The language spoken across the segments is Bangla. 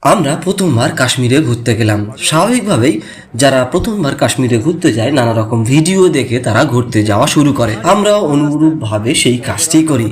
আমরা প্রথমবার কাশ্মীরে ঘুরতে গেলাম। স্বাভাবিকভাবেই যারা প্রথমবার কাশ্মীরে ঘুরতে যায় নানা রকম ভিডিও দেখে তারা ঘুরতে যাওয়া শুরু করে। আমরা অনুরূপভাবে সেই কাজটি করি,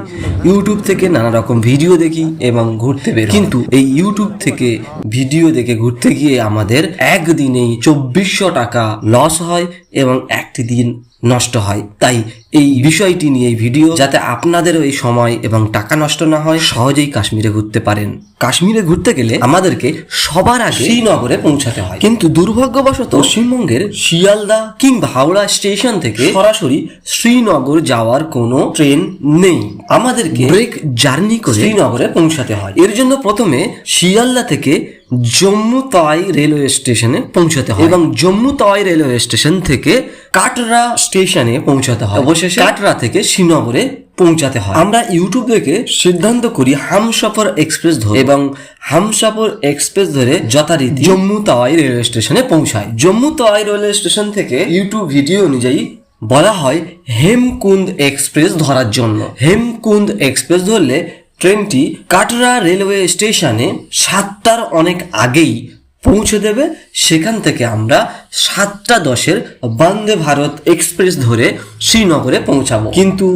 ইউটিউব থেকে নানা রকম ভিডিও দেখি এবং ঘুরতে বের। কিন্তু এই ইউটিউব থেকে ভিডিও দেখে ঘুরতে গিয়ে আমাদের একদিনেই 2400 টাকা লস হয় এবং একটি দিন নষ্ট হয়। তাই এই বিষয়টি নিয়ে এই ভিডিও, যাতে আপনাদেরও এই সময় এবং টাকা নষ্ট না হয়, সহজেই কাশ্মীরে ঘুরতে পারেন। কাশ্মীরে ঘুরতে গেলে আমাদেরকে সবার আগে শ্রীনগরে পৌঁছাতে হয়, কিন্তু দুর্ভাগ্যবশত পশ্চিমবঙ্গের শিয়ালদা কিংবা হাওড়া স্টেশন থেকে সরাসরি শ্রীনগর যাওয়ার কোনো ট্রেন নেই। আমাদেরকে ব্রেক জার্নি করে শ্রীনগরে পৌঁছাতে হয়। এর জন্য প্রথমে শিয়ালদা থেকে জম্মু তাওয়াই রেলওয়ে স্টেশনে পৌঁছাতে হয় এবং জম্মু তাওয়াই রেলওয়ে স্টেশন থেকে কাটরা স্টেশনে পৌঁছাতে হয়। অবশেষে কাটরা থেকে শ্রীনগরে পৌঁছাতে হয়। আমরা ইউটিউব থেকে সিদ্ধান্ত করি হামসফর এক্সপ্রেস ধরে এবং হামসফর এক্সপ্রেস ধরে যথারীতি জম্মু তাওয়াই রেলওয়ে স্টেশনে পৌঁছায়। জম্মু তাওয়াই রেলওয়ে স্টেশন থেকে ইউটিউব ভিডিও অনুযায়ী বলা হয় হেমকুন্দ এক্সপ্রেস ধরার জন্য। হেমকুন্দ এক্সপ্রেস ধরলে ট্রেনটি কাটরা রেলওয়ে স্টেশনে 7টার অনেক আগেই পৌঁছে দেবে। সেখান থেকে আমরা 7:10 বন্দে ভারত এক্সপ্রেস ধরে শ্রীনগরে পৌঁছাবো। কিন্তু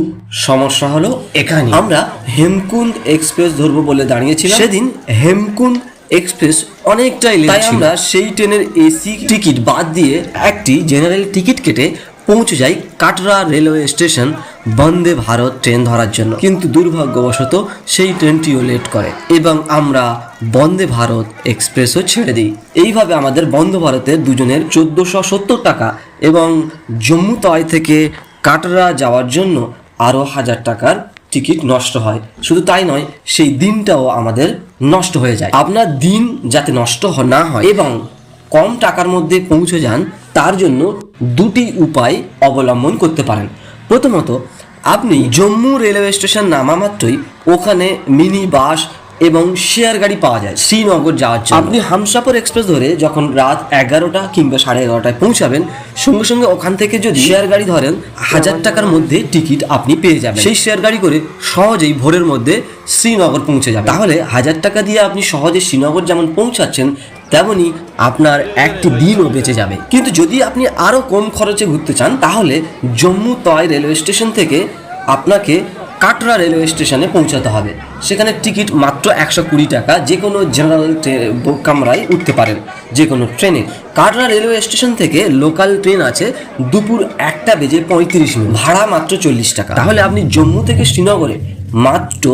সমস্যা হলো এখানে, আমরা হেমকুন্দ এক্সপ্রেস ধরবো বলে দাঁড়িয়েছিলাম। সেদিন হেমকুন্দ এক্সপ্রেস অনেকটাই লেট ছিল, তাই আমরা সেই ট্রেনের এসি টিকিট বাদ দিয়ে একটি জেনারেল টিকিট কেটে পৌঁছে যাই Katra railway station Vande Bharat train ধরার জন্য। কিন্তু দুর্ভাগ্যবশত সেই ট্রেনটিও লেট করে এবং আমরা বন্দে ভারত এক্সপ্রেসও ছেড়ে দিই। এইভাবে আমাদের বন্দে ভারতের দুজনের 1470 টাকা এবং জম্মু তাওয়াই থেকে কাটরা যাওয়ার জন্য আরও 1000 টাকার টিকিট নষ্ট হয়। শুধু তাই নয়, সেই দিনটাও আমাদের নষ্ট হয়ে যায়। আপনার দিন যাতে নষ্ট না হয় এবং কম টাকার মধ্যে পৌঁছে যান, তার জন্য দুটি উপায় অবলম্বন করতে পারেন। প্রথমত, আপনি জম্মু রেলওয়ে স্টেশন নামা মাত্রই ওখানে মিনি বাস এবং শেয়ার গাড়ি পাওয়া যায় শ্রীনগর যাওয়ার জন্য। আপনি হামসফর এক্সপ্রেস ধরে যখন রাত 11টা কিংবা 11:30টায় পৌঁছাবেন, সঙ্গে সঙ্গে ওখান থেকে যদি শেয়ার গাড়ি ধরেন 1000 টাকার মধ্যে টিকিট আপনি পেয়ে যাবেন। সেই শেয়ার গাড়ি করে সহজেই ভোরের মধ্যে শ্রীনগর পৌঁছে যাবেন। তাহলে 1000 টাকা দিয়ে আপনি সহজে শ্রীনগর যেমন পৌঁছাচ্ছেন, তেমনি আপনার একটি দিনও বেঁচে যাবে। কিন্তু যদি আপনি আরও কম খরচে ঘুরতে চান, তাহলে জম্মু তাওয়াই রেলওয়ে স্টেশন থেকে আপনাকে কাটরা রেলওয়ে স্টেশনে পৌঁছাতে হবে। সেখানে টিকিট মাত্র 120 টাকা। যে কোনো জেনারেল কামরায় উঠতে পারেন যে কোনো ট্রেনে। কাটরা রেলওয়ে স্টেশন থেকে লোকাল ট্রেন আছে দুপুর 1:35, ভাড়া মাত্র 40 টাকা। তাহলে আপনি জম্মু থেকে শ্রীনগরে মাত্র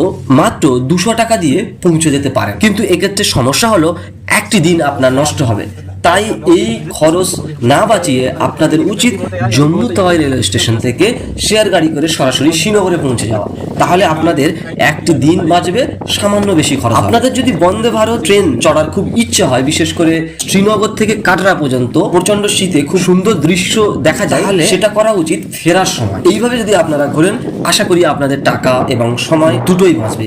200 টাকা দিয়ে পৌঁছে যেতে পারেন। কিন্তু এক্ষেত্রে সমস্যা হলো একটি দিন আপনার নষ্ট হবে। তাই এই খরচ না বাঁচিয়ে আপনাদের উচিত জম্মু তাওয়াই রেলওয়ে স্টেশন থেকে শেয়ার গাড়ি করে সরাসরি শ্রীনগরে পৌঁছে যাওয়া। তাহলে আপনাদের একটি দিন বাঁচবে, সামান্য বেশি খরচ। আপনাদের যদি বন্দে ভারত ট্রেন চড়ার খুব ইচ্ছে হয়, বিশেষ করে শ্রীনগর থেকে কাটরা পর্যন্ত প্রচন্ড শীতে খুব সুন্দর দৃশ্য দেখা যায়, তাহলে সেটা করা উচিত ফেরার সময়। এইভাবে যদি আপনারা ঘোরেন, আশা করি আপনাদের টাকা এবং সময় দুটোই বাঁচবে।